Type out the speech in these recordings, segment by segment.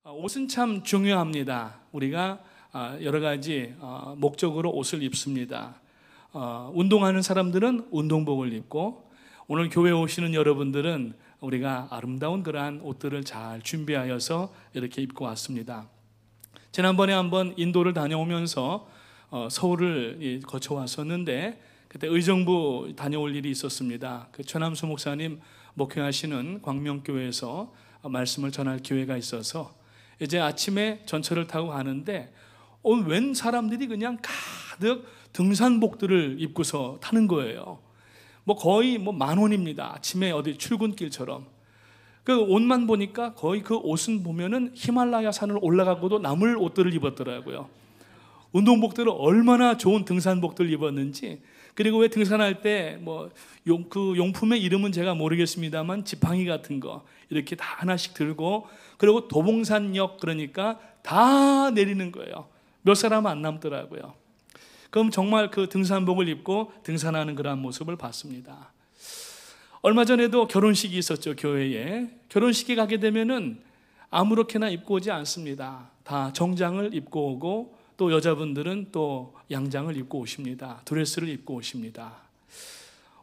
옷은 참 중요합니다. 우리가 여러 가지 목적으로 옷을 입습니다. 운동하는 사람들은 운동복을 입고, 오늘 교회 오시는 여러분들은 우리가 아름다운 그러한 옷들을 잘 준비하여서 이렇게 입고 왔습니다. 지난번에 한번 인도를 다녀오면서 서울을 거쳐왔었는데, 그때 의정부 다녀올 일이 있었습니다. 그 최남수 목사님 목회하시는 광명교회에서 말씀을 전할 기회가 있어서 이제 아침에 전철을 타고 가는데 웬 사람들이 그냥 가득 등산복들을 입고서 타는 거예요. 거의 10,000원입니다. 아침에 어디 출근길처럼. 그 옷만 보니까 거의 그 옷은 보면은 히말라야 산을 올라가고도 남을 옷들을 입었더라고요. 운동복들을 얼마나 좋은 등산복들을 입었는지. 그리고 왜 등산할 때 그 용품의 이름은 제가 모르겠습니다만 지팡이 같은 거 이렇게 다 하나씩 들고, 그리고 도봉산역, 그러니까 다 내리는 거예요. 몇 사람 안 남더라고요. 그럼 정말 그 등산복을 입고 등산하는 그런 모습을 봤습니다. 얼마 전에도 결혼식이 있었죠. 교회에. 결혼식에 가게 되면은 아무렇게나 입고 오지 않습니다. 다 정장을 입고 오고, 또 여자분들은 또 양장을 입고 오십니다. 드레스를 입고 오십니다.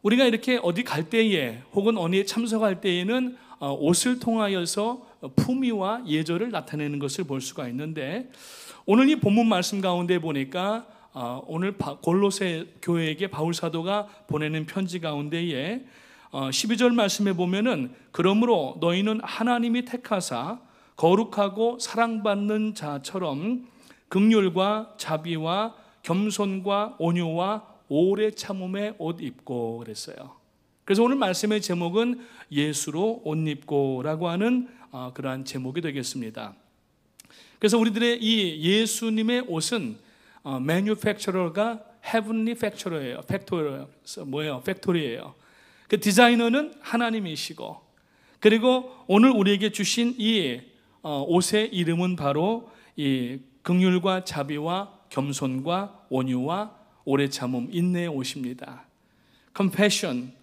우리가 이렇게 어디 갈 때에 혹은 어디에 참석할 때에는 옷을 통하여서 품위와 예절을 나타내는 것을 볼 수가 있는데, 오늘 이 본문 말씀 가운데 보니까 오늘 골로새 교회에게 바울 사도가 보내는 편지 가운데에 12절 말씀에 보면은, 그러므로 너희는 하나님이 택하사 거룩하고 사랑받는 자처럼 긍휼과 자비와 겸손과 온유와 오래 참음의 옷 입고 그랬어요. 그래서 오늘 말씀의 제목은 예수로 옷 입고라고 하는 그러한 제목이 되겠습니다. 그래서 우리들의 이 예수님의 옷은 manufacturer가 heavenly factor예요. 팩토리예요. 그 디자이너는 하나님이시고, 그리고 오늘 우리에게 주신 이 옷의 이름은 바로 이 긍휼과 자비와 겸손과 온유와 오래 참음, 인내의 옷입니다. compassion,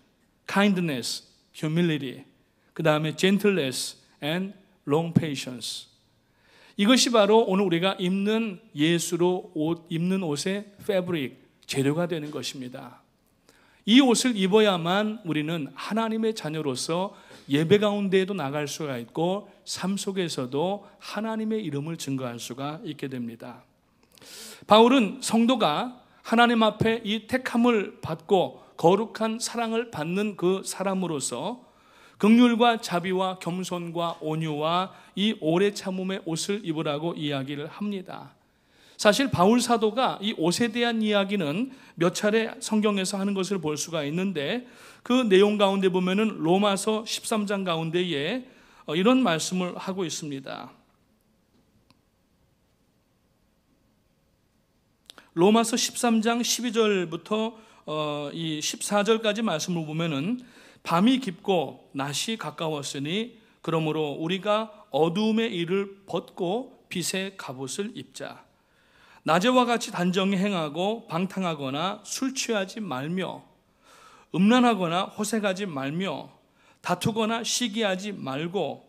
kindness, humility, 그 다음에 gentleness and long patience. 이것이 바로 오늘 우리가 입는 예수로 입는 옷의 fabric, 재료가 되는 것입니다. 이 옷을 입어야만 우리는 하나님의 자녀로서 예배 가운데에도 나갈 수가 있고, 삶 속에서도 하나님의 이름을 증거할 수가 있게 됩니다. 바울은 성도가 하나님 앞에 이 택함을 받고 거룩한 사랑을 받는 그 사람으로서 긍휼과 자비와 겸손과 온유와 이 오래 참음의 옷을 입으라고 이야기를 합니다. 사실 바울 사도가 이 옷에 대한 이야기는 몇 차례 성경에서 하는 것을 볼 수가 있는데, 그 내용 가운데 보면은 로마서 13장 가운데에 이런 말씀을 하고 있습니다. 로마서 13장 12절부터 이 14절까지 말씀을 보면은, 밤이 깊고 낮이 가까웠으니 그러므로 우리가 어두움의 일을 벗고 빛의 갑옷을 입자. 낮에와 같이 단정히 행하고 방탕하거나 술 취하지 말며 음란하거나 호색하지 말며 다투거나 시기하지 말고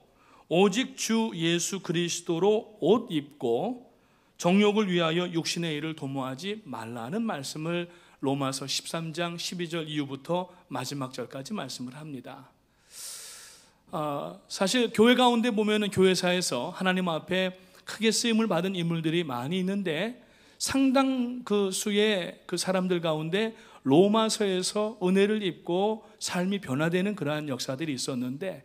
오직 주 예수 그리스도로 옷 입고 정욕을 위하여 육신의 일을 도모하지 말라는 말씀을 로마서 13장 12절 이후부터 마지막 절까지 말씀을 합니다. 사실 교회 가운데 보면은 교회사에서 하나님 앞에 크게 쓰임을 받은 인물들이 많이 있는데, 상당 그 수의 그 사람들 가운데 로마서에서 은혜를 입고 삶이 변화되는 그러한 역사들이 있었는데,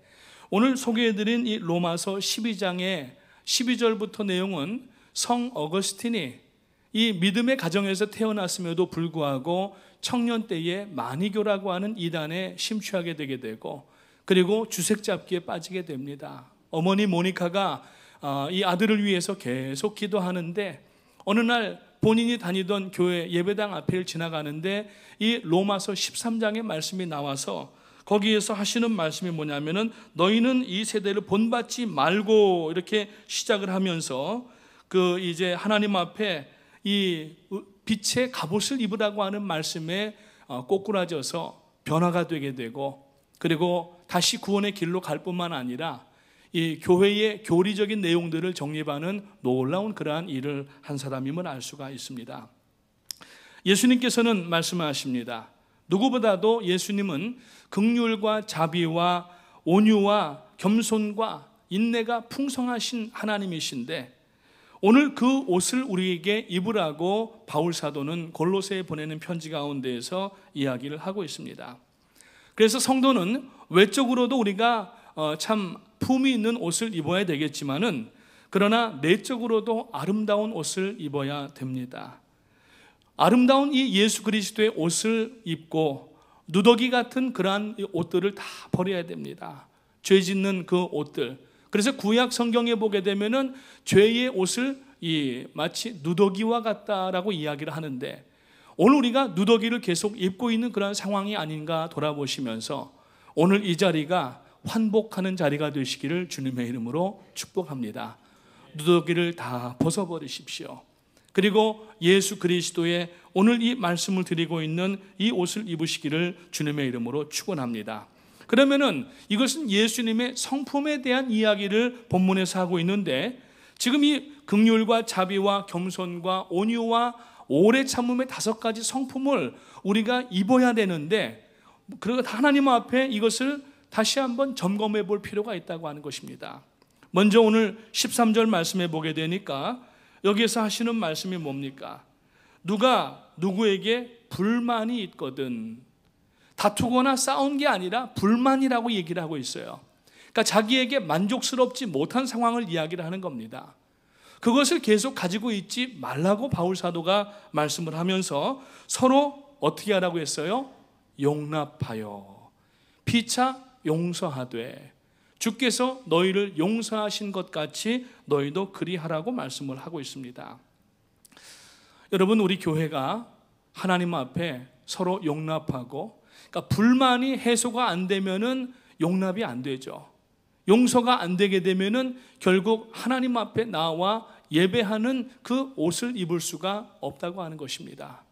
오늘 소개해드린 이 로마서 12장의 12절부터 내용은 성 어거스틴이 이 믿음의 가정에서 태어났음에도 불구하고 청년 때에 마니교라고 하는 이단에 심취하게 되게 되고, 그리고 주색 잡기에 빠지게 됩니다. 어머니 모니카가 이 아들을 위해서 계속 기도하는데, 어느 날 본인이 다니던 교회 예배당 앞을 지나가는데 이 로마서 13장의 말씀이 나와서, 거기에서 하시는 말씀이 뭐냐면은, 너희는 이 세대를 본받지 말고, 이렇게 시작을 하면서 그 이제 하나님 앞에 이 빛의 갑옷을 입으라고 하는 말씀에 꼬꾸라져서 변화가 되게 되고, 그리고 다시 구원의 길로 갈 뿐만 아니라 이 교회의 교리적인 내용들을 정립하는 놀라운 그러한 일을 한 사람임을 알 수가 있습니다. 예수님께서는 말씀하십니다. 누구보다도 예수님은 긍휼과 자비와 온유와 겸손과 인내가 풍성하신 하나님이신데, 오늘 그 옷을 우리에게 입으라고 바울 사도는 골로새에 보내는 편지 가운데에서 이야기를 하고 있습니다. 그래서 성도는 외적으로도 우리가 참 품위 있는 옷을 입어야 되겠지만은, 그러나 내적으로도 아름다운 옷을 입어야 됩니다. 아름다운 이 예수 그리스도의 옷을 입고 누더기 같은 그러한 옷들을 다 버려야 됩니다. 죄 짓는 그 옷들. 그래서 구약 성경에 보게 되면은 죄의 옷을 마치 누더기와 같다라고 이야기를 하는데, 오늘 우리가 누더기를 계속 입고 있는 그런 상황이 아닌가 돌아보시면서 오늘 이 자리가 환복하는 자리가 되시기를 주님의 이름으로 축복합니다. 누더기를 다 벗어버리십시오. 그리고 예수 그리스도의 오늘 이 말씀을 드리고 있는 이 옷을 입으시기를 주님의 이름으로 축원합니다. 그러면은 이것은 예수님의 성품에 대한 이야기를 본문에서 하고 있는데, 지금 이 긍휼과 자비와 겸손과 온유와 오래 참음의 5가지 성품을 우리가 입어야 되는데, 그리고 하나님 앞에 이것을 다시 한번 점검해 볼 필요가 있다고 하는 것입니다. 먼저 오늘 13절 말씀에 보게 되니까 여기에서 하시는 말씀이 뭡니까? 누가 누구에게 불만이 있거든, 다투거나 싸운 게 아니라 불만이라고 얘기를 하고 있어요. 그러니까 자기에게 만족스럽지 못한 상황을 이야기를 하는 겁니다. 그것을 계속 가지고 있지 말라고 바울 사도가 말씀을 하면서 서로 어떻게 하라고 했어요? 용납하여 피차 용서하되 주께서 너희를 용서하신 것 같이 너희도 그리하라고 말씀을 하고 있습니다. 여러분, 우리 교회가 하나님 앞에 서로 용납하고, 그러니까 불만이 해소가 안 되면은 용납이 안 되죠. 용서가 안 되게 되면은 결국 하나님 앞에 나와 예배하는 그 옷을 입을 수가 없다고 하는 것입니다.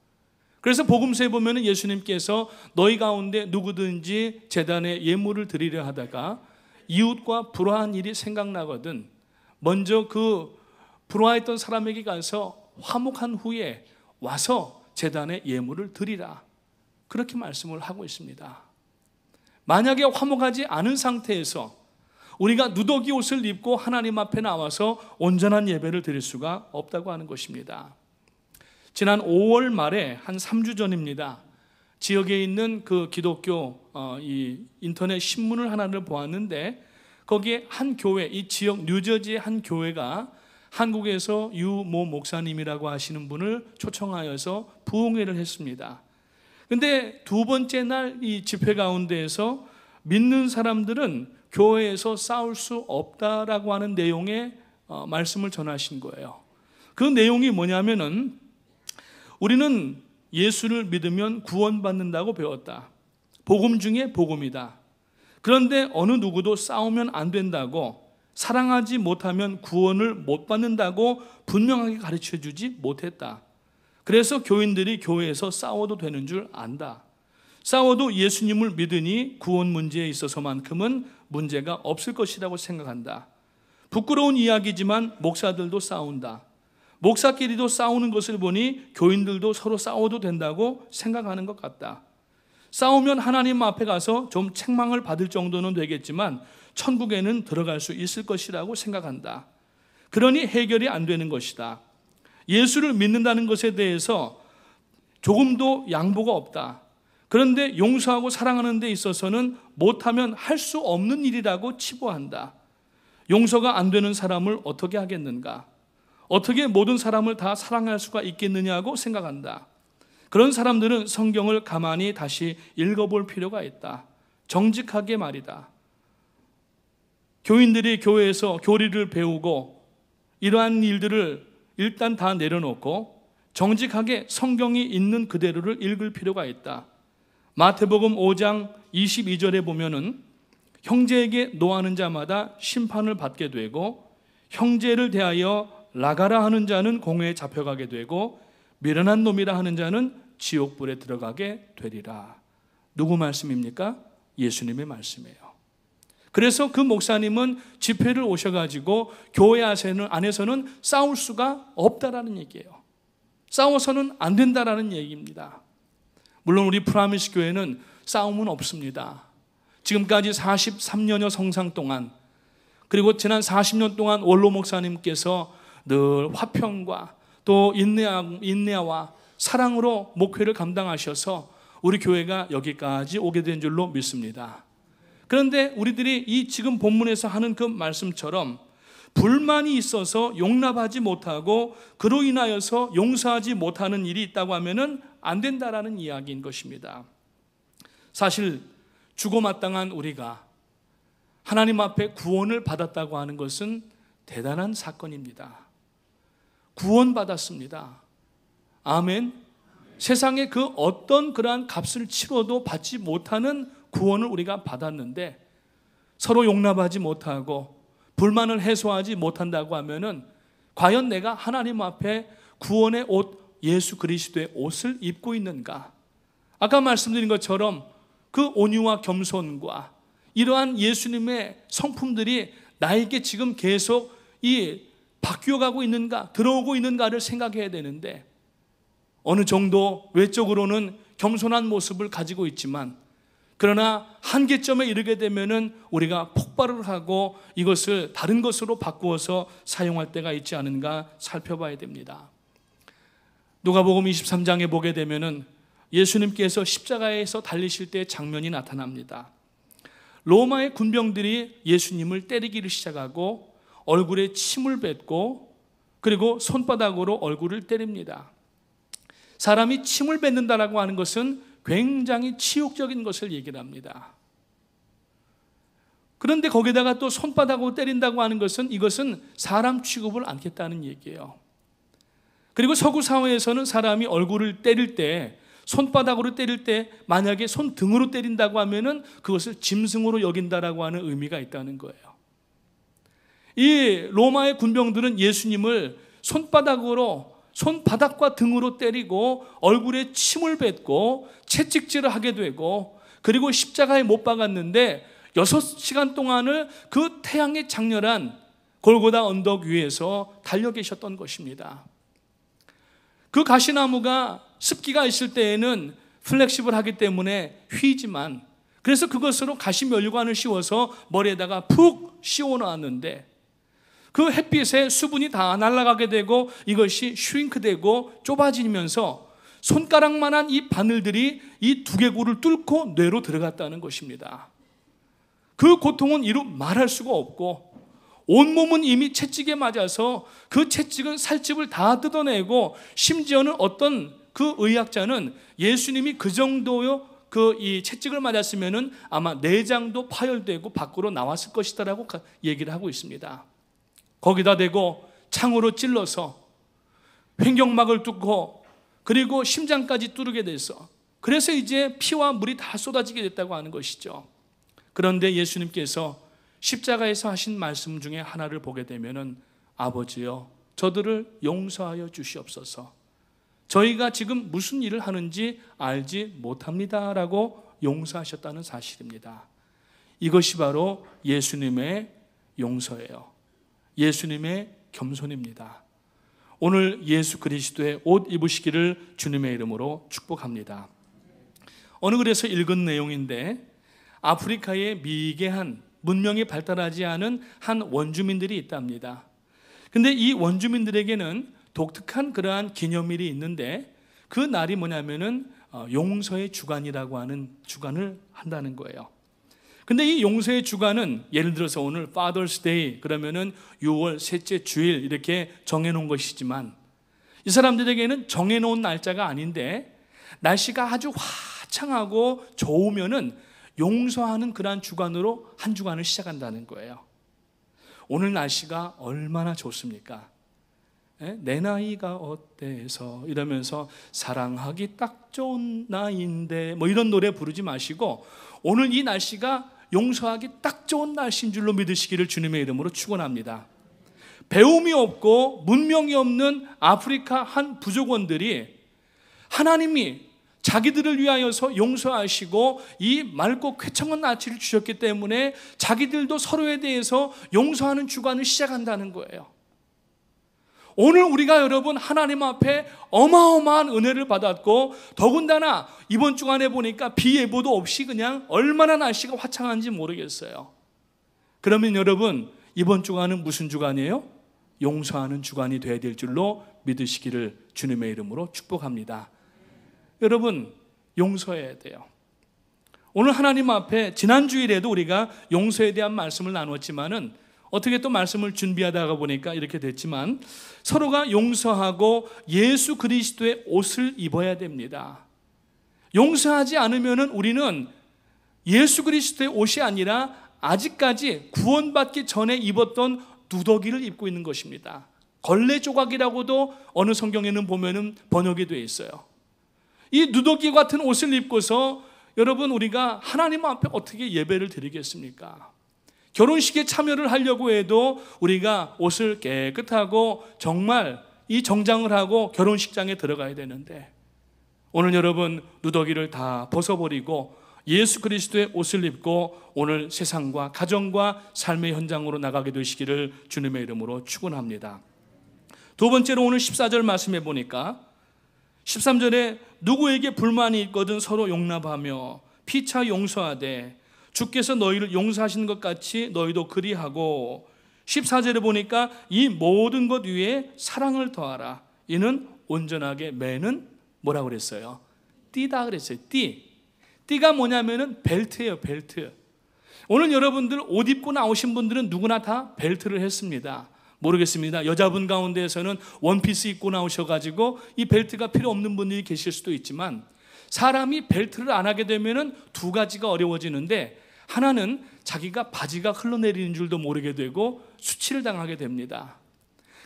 그래서 복음서에 보면은 예수님께서 너희 가운데 누구든지 제단에 예물을 드리려 하다가 이웃과 불화한 일이 생각나거든 먼저 그 불화했던 사람에게 가서 화목한 후에 와서 제단에 예물을 드리라, 그렇게 말씀을 하고 있습니다. 만약에 화목하지 않은 상태에서 우리가 누더기 옷을 입고 하나님 앞에 나와서 온전한 예배를 드릴 수가 없다고 하는 것입니다. 지난 5월 말에 한 3주 전입니다. 지역에 있는 그 기독교 이 인터넷 신문을 하나를 보았는데, 거기에 한 교회, 이 지역 뉴저지의 한 교회가 한국에서 유모 목사님이라고 하시는 분을 초청하여서 부흥회를 했습니다. 근데 두 번째 날 이 집회 가운데에서 믿는 사람들은 교회에서 싸울 수 없다라고 하는 내용의 말씀을 전하신 거예요. 그 내용이 뭐냐면은, 우리는 예수를 믿으면 구원받는다고 배웠다. 복음 중에 복음이다. 그런데 어느 누구도 싸우면 안 된다고, 사랑하지 못하면 구원을 못 받는다고 분명하게 가르쳐 주지 못했다. 그래서 교인들이 교회에서 싸워도 되는 줄 안다. 싸워도 예수님을 믿으니 구원 문제에 있어서만큼은 문제가 없을 것이라고 생각한다. 부끄러운 이야기지만 목사들도 싸운다. 목사끼리도 싸우는 것을 보니 교인들도 서로 싸워도 된다고 생각하는 것 같다. 싸우면 하나님 앞에 가서 좀 책망을 받을 정도는 되겠지만 천국에는 들어갈 수 있을 것이라고 생각한다. 그러니 해결이 안 되는 것이다. 예수를 믿는다는 것에 대해서 조금도 양보가 없다. 그런데 용서하고 사랑하는 데 있어서는 못하면 할 수 없는 일이라고 치부한다. 용서가 안 되는 사람을 어떻게 하겠는가? 어떻게 모든 사람을 다 사랑할 수가 있겠느냐고 생각한다. 그런 사람들은 성경을 가만히 다시 읽어볼 필요가 있다. 정직하게 말이다. 교인들이 교회에서 교리를 배우고 이러한 일들을 일단 다 내려놓고 정직하게 성경이 있는 그대로를 읽을 필요가 있다. 마태복음 5장 22절에 보면은 형제에게 노하는 자마다 심판을 받게 되고 형제를 대하여 나가라 하는 자는 공회에 잡혀가게 되고 미련한 놈이라 하는 자는 지옥불에 들어가게 되리라. 누구 말씀입니까? 예수님의 말씀이에요. 그래서 그 목사님은 집회를 오셔가지고 교회 안에서는 싸울 수가 없다라는 얘기예요. 싸워서는 안 된다라는 얘기입니다. 물론 우리 프라미스 교회는 싸움은 없습니다. 지금까지 43년여 성상 동안, 그리고 지난 40년 동안 원로 목사님께서 늘 화평과 또 인내와 사랑으로 목회를 감당하셔서 우리 교회가 여기까지 오게 된 줄로 믿습니다. 그런데 우리들이 이 지금 본문에서 하는 그 말씀처럼 불만이 있어서 용납하지 못하고 그로 인하여서 용서하지 못하는 일이 있다고 하면은 안 된다라는 이야기인 것입니다. 사실 죽어마땅한 우리가 하나님 앞에 구원을 받았다고 하는 것은 대단한 사건입니다. 구원받았습니다. 아멘. 세상에 그 어떤 그러한 값을 치러도 받지 못하는 구원을 우리가 받았는데 서로 용납하지 못하고 불만을 해소하지 못한다고 하면은 과연 내가 하나님 앞에 구원의 옷, 예수 그리스도의 옷을 입고 있는가? 아까 말씀드린 것처럼 그 온유와 겸손과 이러한 예수님의 성품들이 나에게 지금 계속 바뀌어가고 있는가, 들어오고 있는가를 생각해야 되는데 어느 정도 외적으로는 겸손한 모습을 가지고 있지만 그러나 한계점에 이르게 되면은 우리가 폭발을 하고 이것을 다른 것으로 바꾸어서 사용할 때가 있지 않은가 살펴봐야 됩니다. 누가복음 23장에 보게 되면은 예수님께서 십자가에서 달리실 때의 장면이 나타납니다. 로마의 군병들이 예수님을 때리기를 시작하고 얼굴에 침을 뱉고 그리고 손바닥으로 얼굴을 때립니다. 사람이 침을 뱉는다라고 하는 것은 굉장히 치욕적인 것을 얘기를 합니다. 그런데 거기다가 또 손바닥으로 때린다고 하는 것은 이것은 사람 취급을 않겠다는 얘기예요. 그리고 서구 사회에서는 사람이 얼굴을 때릴 때, 손바닥으로 때릴 때 만약에 손등으로 때린다고 하면은 그것을 짐승으로 여긴다라고 하는 의미가 있다는 거예요. 이 로마의 군병들은 예수님을 손바닥과 등으로 때리고 얼굴에 침을 뱉고 채찍질을 하게 되고 그리고 십자가에 못 박았는데 6시간 동안을 그 태양의 장렬한 골고다 언덕 위에서 달려 계셨던 것입니다. 그 가시나무가 습기가 있을 때에는 플렉시블하기 때문에 휘지만 그래서 그것으로 가시 면류관을 씌워서 머리에다가 푹 씌워 놨는데 그 햇빛에 수분이 다 날아가게 되고 이것이 슈링크되고 좁아지면서 손가락만한 이 바늘들이 이 두개골을 뚫고 뇌로 들어갔다는 것입니다. 그 고통은 이루 말할 수가 없고 온몸은 이미 채찍에 맞아서 그 채찍은 살집을 다 뜯어내고 심지어는 어떤 그 의학자는 예수님이 그 정도요 이 채찍을 맞았으면은 아마 내장도 파열되고 밖으로 나왔을 것이다라고 얘기를 하고 있습니다. 거기다 대고 창으로 찔러서 횡격막을 뚫고 그리고 심장까지 뚫게 돼서 그래서 이제 피와 물이 다 쏟아지게 됐다고 하는 것이죠. 그런데 예수님께서 십자가에서 하신 말씀 중에 하나를 보게 되면은 아버지여 저들을 용서하여 주시옵소서. 저희가 지금 무슨 일을 하는지 알지 못합니다라고 용서하셨다는 사실입니다. 이것이 바로 예수님의 용서예요. 예수님의 겸손입니다. 오늘 예수 그리스도의 옷 입으시기를 주님의 이름으로 축복합니다. 어느 글에서 읽은 내용인데 아프리카의 미개한 문명이 발달하지 않은 한 원주민들이 있답니다. 근데 이 원주민들에게는 독특한 그러한 기념일이 있는데 그 날이 뭐냐면은 용서의 주간이라고 하는 주간을 한다는 거예요. 근데 이 용서의 주간은 예를 들어서 오늘 Father's Day 그러면은 6월 셋째 주일 이렇게 정해놓은 것이지만 이 사람들에게는 정해놓은 날짜가 아닌데 날씨가 아주 화창하고 좋으면은 용서하는 그러한 주간으로 한 주간을 시작한다는 거예요. 오늘 날씨가 얼마나 좋습니까? 내 나이가 어때서 이러면서 사랑하기 딱 좋은 나이인데 뭐 이런 노래 부르지 마시고 오늘 이 날씨가 용서하기 딱 좋은 날씨인 줄로 믿으시기를 주님의 이름으로 축원합니다. 배움이 없고 문명이 없는 아프리카 한 부족원들이 하나님이 자기들을 위하여서 용서하시고 이 맑고 쾌청한 아치를 주셨기 때문에 자기들도 서로에 대해서 용서하는 주간을 시작한다는 거예요. 오늘 우리가 여러분 하나님 앞에 어마어마한 은혜를 받았고, 더군다나 이번 주간에 보니까 비 예보도 없이 그냥 얼마나 날씨가 화창한지 모르겠어요. 그러면 여러분, 이번 주간은 무슨 주간이에요? 용서하는 주간이 되어야 될 줄로 믿으시기를 주님의 이름으로 축복합니다. 여러분, 용서해야 돼요. 오늘 하나님 앞에 지난 주일에도 우리가 용서에 대한 말씀을 나눴지만은 어떻게 또 말씀을 준비하다가 보니까 이렇게 됐지만, 서로가 용서하고 예수 그리스도의 옷을 입어야 됩니다. 용서하지 않으면은 우리는 예수 그리스도의 옷이 아니라 아직까지 구원받기 전에 입었던 누더기를 입고 있는 것입니다. 걸레 조각이라고도 어느 성경에는 보면은 번역이 되어 있어요. 이 누더기 같은 옷을 입고서 여러분, 우리가 하나님 앞에 어떻게 예배를 드리겠습니까? 결혼식에 참여를 하려고 해도 우리가 옷을 깨끗하고 정말 이 정장을 하고 결혼식장에 들어가야 되는데, 오늘 여러분 누더기를 다 벗어버리고 예수 그리스도의 옷을 입고 오늘 세상과 가정과 삶의 현장으로 나가게 되시기를 주님의 이름으로 축원합니다. 두 번째로 오늘 14절 말씀해 보니까 13절에 누구에게 불만이 있거든 서로 용납하며 피차 용서하되 주께서 너희를 용서하신 것 같이 너희도 그리하고, 14절에 보니까 이 모든 것 위에 사랑을 더하라. 이는 온전하게 매는 뭐라고 그랬어요? 띠다 그랬어요. 띠가 뭐냐면은 벨트예요. 벨트. 오늘 여러분들 옷 입고 나오신 분들은 누구나 다 벨트를 했습니다. 모르겠습니다. 여자분 가운데에서는 원피스 입고 나오셔가지고 이 벨트가 필요 없는 분들이 계실 수도 있지만, 사람이 벨트를 안 하게 되면은 두 가지가 어려워지는데, 하나는 자기가 바지가 흘러내리는 줄도 모르게 되고 수치를 당하게 됩니다.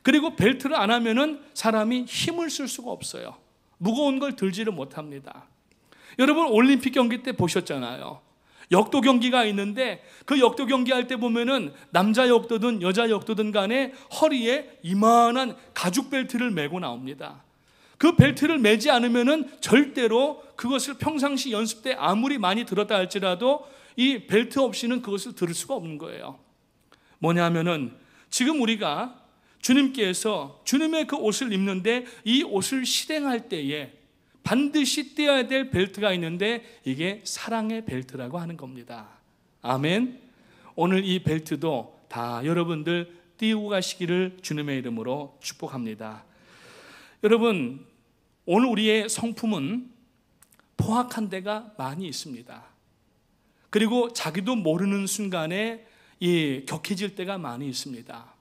그리고 벨트를 안 하면은 사람이 힘을 쓸 수가 없어요. 무거운 걸 들지를 못합니다. 여러분 올림픽 경기 때 보셨잖아요. 역도 경기가 있는데 그 역도 경기할 때 보면은 남자 역도든 여자 역도든 간에 허리에 이만한 가죽 벨트를 메고 나옵니다. 그 벨트를 매지 않으면은 절대로 그것을 평상시 연습 때 아무리 많이 들었다 할지라도 이 벨트 없이는 그것을 들을 수가 없는 거예요. 뭐냐면은 지금 우리가 주님께서 주님의 그 옷을 입는데 이 옷을 실행할 때에 반드시 떼어야 될 벨트가 있는데 이게 사랑의 벨트라고 하는 겁니다. 아멘. 오늘 이 벨트도 다 여러분들 띄우고 가시기를 주님의 이름으로 축복합니다. 여러분, 오늘 우리의 성품은 포악한 데가 많이 있습니다. 그리고 자기도 모르는 순간에 격해질 때가 많이 있습니다.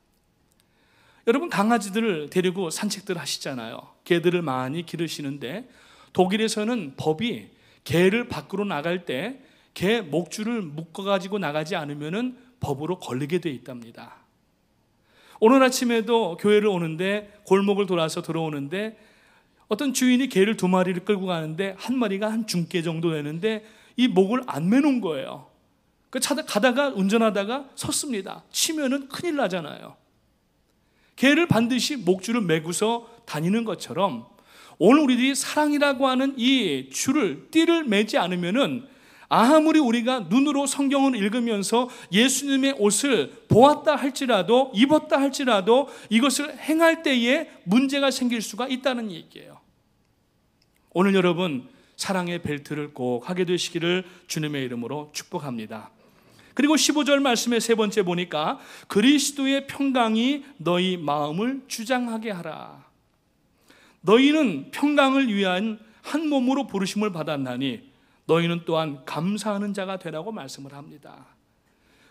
여러분 강아지들을 데리고 산책들 하시잖아요. 개들을 많이 기르시는데 독일에서는 법이 개를 밖으로 나갈 때 개 목줄을 묶어가지고 나가지 않으면 법으로 걸리게 돼 있답니다. 오늘 아침에도 교회를 오는데 골목을 돌아서 들어오는데 어떤 주인이 개를 2마리를 끌고 가는데 한 마리가 한 중개 정도 되는데 이 목을 안 매놓은 거예요. 가다가 운전하다가 섰습니다. 치면은 큰일 나잖아요. 개를 반드시 목줄을 매고서 다니는 것처럼 오늘 우리들이 사랑이라고 하는 이 띠를 매지 않으면은 아무리 우리가 눈으로 성경을 읽으면서 예수님의 옷을 보았다 할지라도 입었다 할지라도 이것을 행할 때에 문제가 생길 수가 있다는 얘기예요. 오늘 여러분 사랑의 벨트를 꼭 하게 되시기를 주님의 이름으로 축복합니다. 그리고 15절 말씀의 세 번째 보니까 그리스도의 평강이 너희 마음을 주장하게 하라. 너희는 평강을 위한 한 몸으로 부르심을 받았나니 너희는 또한 감사하는 자가 되라고 말씀을 합니다.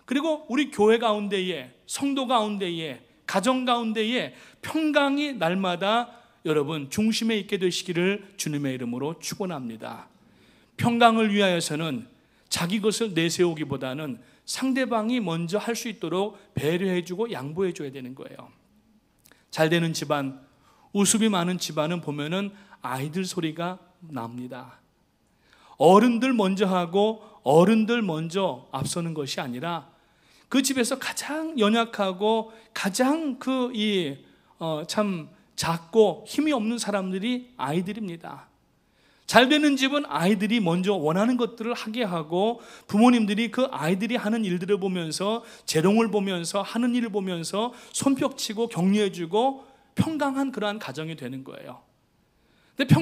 그리고 우리 교회 가운데에 성도 가운데에 가정 가운데에 평강이 날마다 여러분 중심에 있게 되시기를 주님의 이름으로 축원합니다. 평강을 위하여서는 자기 것을 내세우기보다는 상대방이 먼저 할 수 있도록 배려해주고 양보해줘야 되는 거예요. 잘 되는 집안, 웃음이 많은 집안은 보면은 아이들 소리가 납니다. 어른들 먼저 하고 어른들 먼저 앞서는 것이 아니라 그 집에서 가장 연약하고 가장 참 작고 힘이 없는 사람들이 아이들입니다. 잘 되는 집은 아이들이 먼저 원하는 것들을 하게 하고 부모님들이 그 아이들이 하는 일들을 보면서 재롱을 보면서 하는 일을 보면서 손뼉치고 격려해주고 평강한 그러한 가정이 되는 거예요. 근데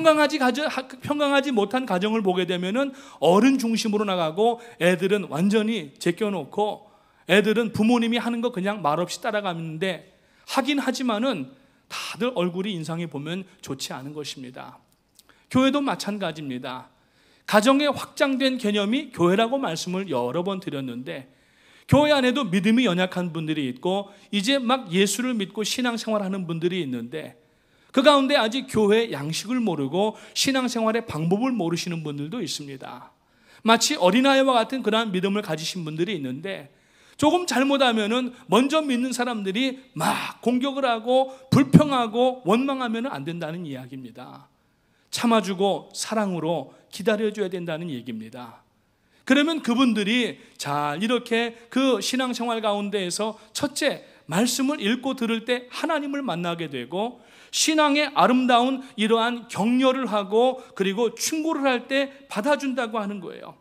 평강하지 못한 가정을 보게 되면은 어른 중심으로 나가고 애들은 완전히 제껴놓고 애들은 부모님이 하는 거 그냥 말없이 따라가는데 하긴 하지만은 다들 얼굴이 인상이 보면 좋지 않은 것입니다. 교회도 마찬가지입니다. 가정의 확장된 개념이 교회라고 말씀을 여러 번 드렸는데 교회 안에도 믿음이 연약한 분들이 있고 이제 막 예수를 믿고 신앙생활하는 분들이 있는데 그 가운데 아직 교회 양식을 모르고 신앙생활의 방법을 모르시는 분들도 있습니다. 마치 어린아이와 같은 그러한 믿음을 가지신 분들이 있는데 조금 잘못하면은 먼저 믿는 사람들이 막 공격을 하고 불평하고 원망하면 안 된다는 이야기입니다. 참아주고 사랑으로 기다려줘야 된다는 얘기입니다. 그러면 그분들이 잘 이렇게 그 신앙생활 가운데에서 첫째, 말씀을 읽고 들을 때 하나님을 만나게 되고 신앙의 아름다운 이러한 격려를 하고 그리고 충고를 할 때 받아준다고 하는 거예요.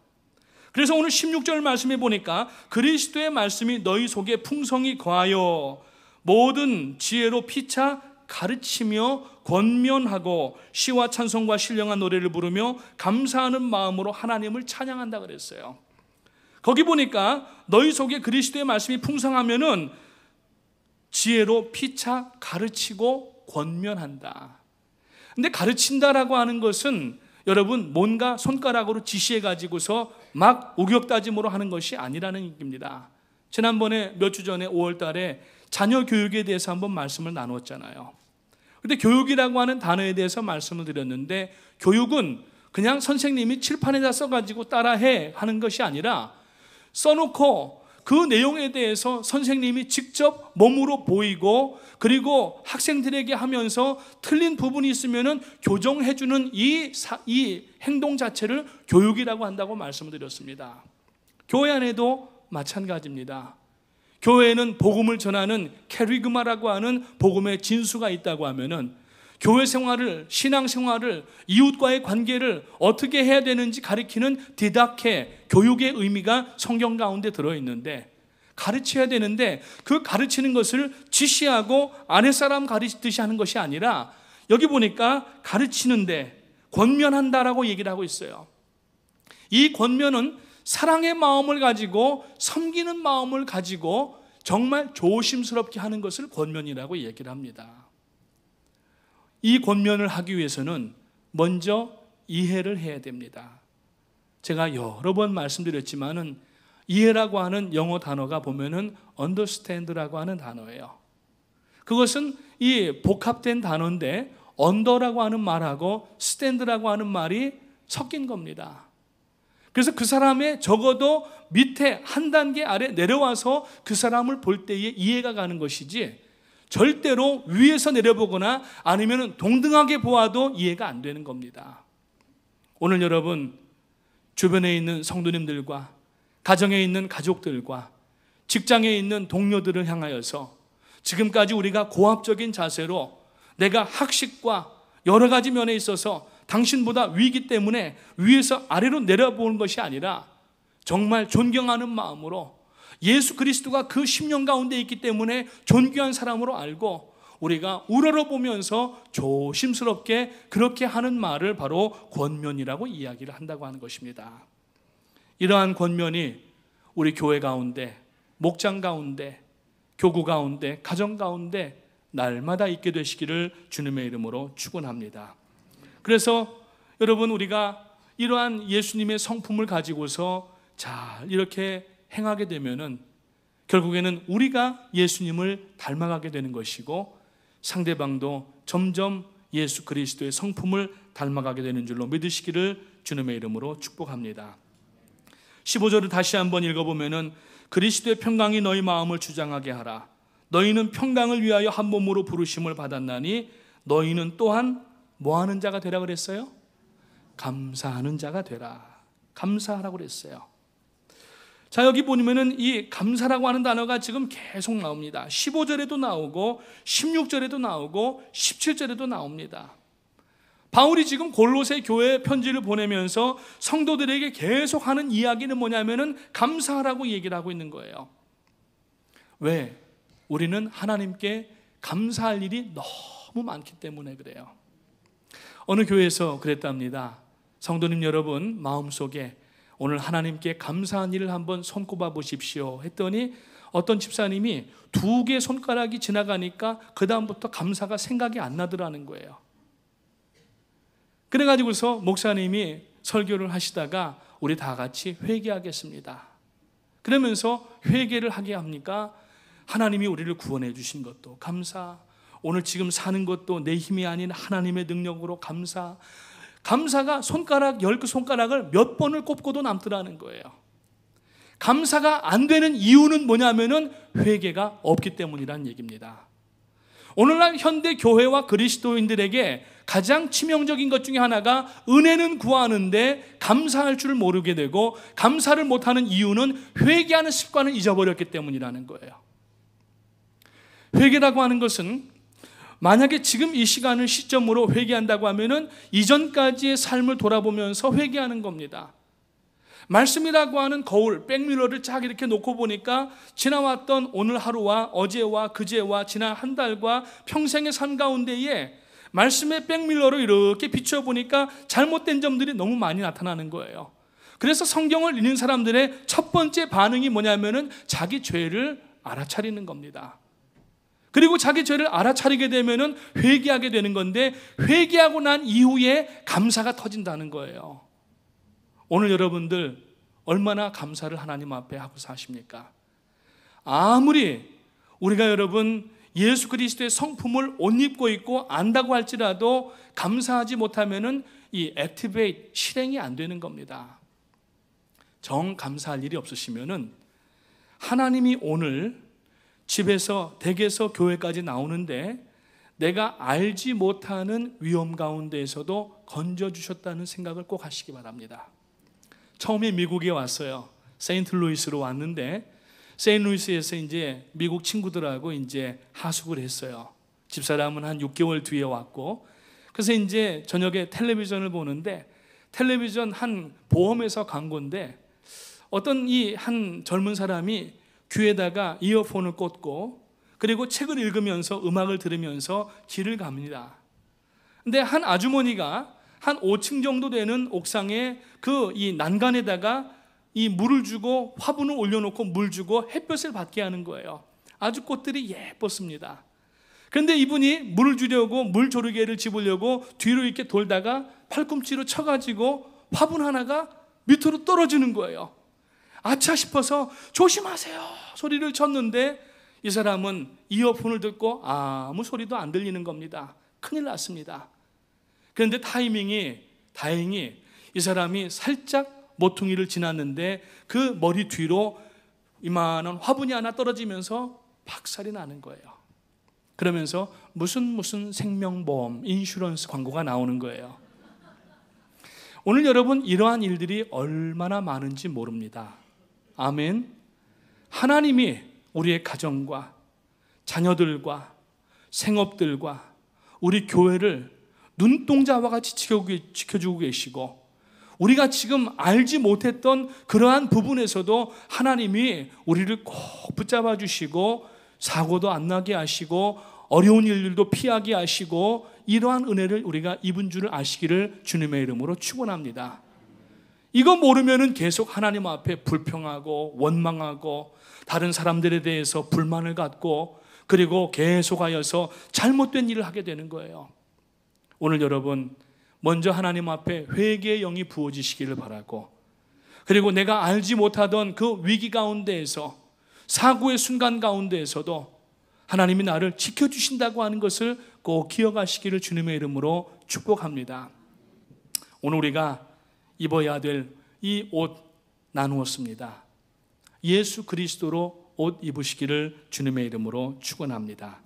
그래서 오늘 16절 말씀에 보니까 그리스도의 말씀이 너희 속에 풍성히 거하여 모든 지혜로 피차 가르치며 권면하고 시와 찬송과 신령한 노래를 부르며 감사하는 마음으로 하나님을 찬양한다 그랬어요. 거기 보니까 너희 속에 그리스도의 말씀이 풍성하면은 지혜로 피차 가르치고 권면한다. 근데 가르친다라고 하는 것은 여러분 뭔가 손가락으로 지시해 가지고서 막 우격다짐으로 하는 것이 아니라는 얘기입니다. 지난번에 몇 주 전에 5월 달에 자녀 교육에 대해서 한번 말씀을 나눴잖아요. 근데 교육이라고 하는 단어에 대해서 말씀을 드렸는데 교육은 그냥 선생님이 칠판에다 써가지고 따라해 하는 것이 아니라 써놓고 그 내용에 대해서 선생님이 직접 몸으로 보이고 그리고 학생들에게 하면서 틀린 부분이 있으면 교정해주는 이 행동 자체를 교육이라고 한다고 말씀을 드렸습니다. 교회 안에도 마찬가지입니다. 교회에는 복음을 전하는 캐리그마라고 하는 복음의 진수가 있다고 하면은 교회 생활을, 신앙 생활을, 이웃과의 관계를 어떻게 해야 되는지 가르치는 디다케, 교육의 의미가 성경 가운데 들어있는데 가르쳐야 되는데 그 가르치는 것을 지시하고 아랫사람 가르치듯이 하는 것이 아니라 여기 보니까 가르치는데 권면한다라고 얘기를 하고 있어요. 이 권면은 사랑의 마음을 가지고 섬기는 마음을 가지고 정말 조심스럽게 하는 것을 권면이라고 얘기를 합니다. 이 권면을 하기 위해서는 먼저 이해를 해야 됩니다. 제가 여러 번 말씀드렸지만은 이해라고 하는 영어 단어가 보면은 understand라고 하는 단어예요. 그것은 이 복합된 단어인데 under라고 하는 말하고 stand라고 하는 말이 섞인 겁니다. 그래서 그 사람의 적어도 밑에 한 단계 아래 내려와서 그 사람을 볼 때에 이해가 가는 것이지 절대로 위에서 내려보거나 아니면 동등하게 보아도 이해가 안 되는 겁니다. 오늘 여러분 주변에 있는 성도님들과 가정에 있는 가족들과 직장에 있는 동료들을 향하여서 지금까지 우리가 고압적인 자세로 내가 학식과 여러 가지 면에 있어서 당신보다 위이기 때문에 위에서 아래로 내려보는 것이 아니라 정말 존경하는 마음으로 예수 그리스도가 그 심령 가운데 있기 때문에 존귀한 사람으로 알고 우리가 우러러보면서 조심스럽게 그렇게 하는 말을 바로 권면이라고 이야기를 한다고 하는 것입니다. 이러한 권면이 우리 교회 가운데, 목장 가운데, 교구 가운데, 가정 가운데 날마다 있게 되시기를 주님의 이름으로 축원합니다. 그래서 여러분 우리가 이러한 예수님의 성품을 가지고서 잘 이렇게 행하게 되면은 결국에는 우리가 예수님을 닮아가게 되는 것이고 상대방도 점점 예수 그리스도의 성품을 닮아가게 되는 줄로 믿으시기를 주님의 이름으로 축복합니다. 15절을 다시 한번 읽어보면은 그리스도의 평강이 너희 마음을 주장하게 하라. 너희는 평강을 위하여 한 몸으로 부르심을 받았나니 너희는 또한 뭐 하는 자가 되라 그랬어요? 감사하는 자가 되라. 감사하라고 그랬어요. 자, 여기 보면은 이 감사라고 하는 단어가 지금 계속 나옵니다. 15절에도 나오고 16절에도 나오고 17절에도 나옵니다. 바울이 지금 골로새 교회에 편지를 보내면서 성도들에게 계속 하는 이야기는 뭐냐면은 감사하라고 얘기를 하고 있는 거예요. 왜? 우리는 하나님께 감사할 일이 너무 많기 때문에 그래요. 어느 교회에서 그랬답니다. 성도님 여러분, 마음속에 오늘 하나님께 감사한 일을 한번 손꼽아 보십시오 했더니 어떤 집사님이 2개 손가락이 지나가니까 그 다음부터 감사가 생각이 안 나더라는 거예요. 그래가지고서 목사님이 설교를 하시다가 우리 다 같이 회개하겠습니다. 그러면서 회개를 하게 합니까? 하나님이 우리를 구원해 주신 것도 감사, 오늘 지금 사는 것도 내 힘이 아닌 하나님의 능력으로 감사. 감사가 손가락 10개 손가락을 몇 번을 꼽고도 남더라는 거예요. 감사가 안 되는 이유는 뭐냐면은 회개가 없기 때문이라는 얘기입니다. 오늘날 현대 교회와 그리스도인들에게 가장 치명적인 것 중에 하나가 은혜는 구하는데 감사할 줄 모르게 되고 감사를 못하는 이유는 회개하는 습관을 잊어버렸기 때문이라는 거예요. 회개라고 하는 것은 만약에 지금 이 시간을 시점으로 회개한다고 하면은 이전까지의 삶을 돌아보면서 회개하는 겁니다. 말씀이라고 하는 거울, 백미러를 쫙 이렇게 놓고 보니까 지나왔던 오늘 하루와 어제와 그제와 지난 한 달과 평생의 삶 가운데에 말씀의 백밀러로 이렇게 비춰보니까 잘못된 점들이 너무 많이 나타나는 거예요. 그래서 성경을 읽는 사람들의 첫 번째 반응이 뭐냐면은 자기 죄를 알아차리는 겁니다. 그리고 자기 죄를 알아차리게 되면은 회개하게 되는 건데 회개하고 난 이후에 감사가 터진다는 거예요. 오늘 여러분들 얼마나 감사를 하나님 앞에 하고 사십니까? 아무리 우리가 여러분 예수 그리스도의 성품을 옷 입고 있고 안다고 할지라도 감사하지 못하면은 이 액티베이트 실행이 안 되는 겁니다. 정 감사할 일이 없으시면은 하나님이 오늘 집에서 댁에서 교회까지 나오는데 내가 알지 못하는 위험 가운데에서도 건져주셨다는 생각을 꼭 하시기 바랍니다. 처음에 미국에 왔어요. 세인트루이스로 왔는데 세인트루이스에서 이제 미국 친구들하고 이제 하숙을 했어요. 집사람은 한 6개월 뒤에 왔고, 그래서 이제 저녁에 텔레비전을 보는데 텔레비전 한 보험회사 광고인데 어떤 이 한 젊은 사람이 귀에다가 이어폰을 꽂고 그리고 책을 읽으면서 음악을 들으면서 길을 갑니다. 근데 한 아주머니가 한 5층 정도 되는 옥상에 그 이 난간에다가 이 물을 주고 화분을 올려놓고 물 주고 햇볕을 받게 하는 거예요. 아주 꽃들이 예뻤습니다. 그런데 이분이 물을 주려고 물 조르개를 집으려고 뒤로 이렇게 돌다가 팔꿈치로 쳐가지고 화분 하나가 밑으로 떨어지는 거예요. 아차 싶어서 조심하세요 소리를 쳤는데 이 사람은 이어폰을 듣고 아무 소리도 안 들리는 겁니다. 큰일 났습니다. 그런데 타이밍이 다행히 이 사람이 살짝 모퉁이를 지났는데 그 머리 뒤로 이만한 화분이 하나 떨어지면서 박살이 나는 거예요. 그러면서 무슨 생명보험, 인슈런스 광고가 나오는 거예요. 오늘 여러분 이러한 일들이 얼마나 많은지 모릅니다. 아멘. 하나님이 우리의 가정과 자녀들과 생업들과 우리 교회를 눈동자와 같이 지켜주고 계시고 우리가 지금 알지 못했던 그러한 부분에서도 하나님이 우리를 꼭 붙잡아 주시고 사고도 안 나게 하시고 어려운 일들도 피하게 하시고 이러한 은혜를 우리가 입은 줄을 아시기를 주님의 이름으로 축원합니다. 이거 모르면은 계속 하나님 앞에 불평하고 원망하고 다른 사람들에 대해서 불만을 갖고 그리고 계속하여서 잘못된 일을 하게 되는 거예요. 오늘 여러분 먼저 하나님 앞에 회개의 영이 부어지시기를 바라고 그리고 내가 알지 못하던 그 위기 가운데에서 사고의 순간 가운데에서도 하나님이 나를 지켜주신다고 하는 것을 꼭 기억하시기를 주님의 이름으로 축복합니다. 오늘 우리가 입어야 될 이 옷 나누었습니다. 예수 그리스도로 옷 입으시기를 주님의 이름으로 축원합니다.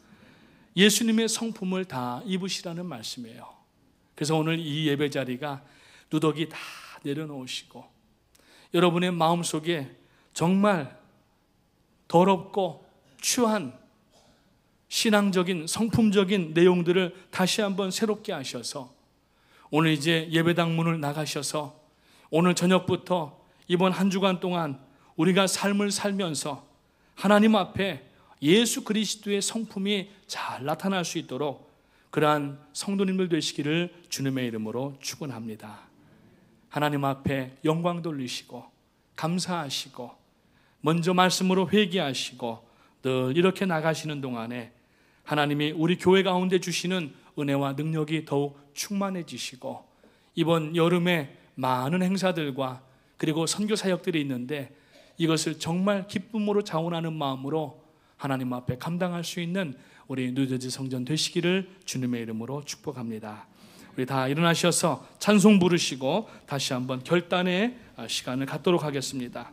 예수님의 성품을 다 입으시라는 말씀이에요. 그래서 오늘 이 예배 자리가 누더기 다 내려놓으시고 여러분의 마음속에 정말 더럽고 추한 신앙적인 성품적인 내용들을 다시 한번 새롭게 하셔서 오늘 이제 예배당 문을 나가셔서 오늘 저녁부터 이번 한 주간 동안 우리가 삶을 살면서 하나님 앞에 예수 그리스도의 성품이 잘 나타날 수 있도록 그러한 성도님들 되시기를 주님의 이름으로 축원합니다. 하나님 앞에 영광 돌리시고 감사하시고 먼저 말씀으로 회개하시고 늘 이렇게 나가시는 동안에 하나님이 우리 교회 가운데 주시는 은혜와 능력이 더욱 충만해지시고 이번 여름에 많은 행사들과 그리고 선교 사역들이 있는데 이것을 정말 기쁨으로 자원하는 마음으로 하나님 앞에 감당할 수 있는 우리 뉴저지 성전 되시기를 주님의 이름으로 축복합니다. 우리 다 일어나셔서 찬송 부르시고 다시 한번 결단의 시간을 갖도록 하겠습니다.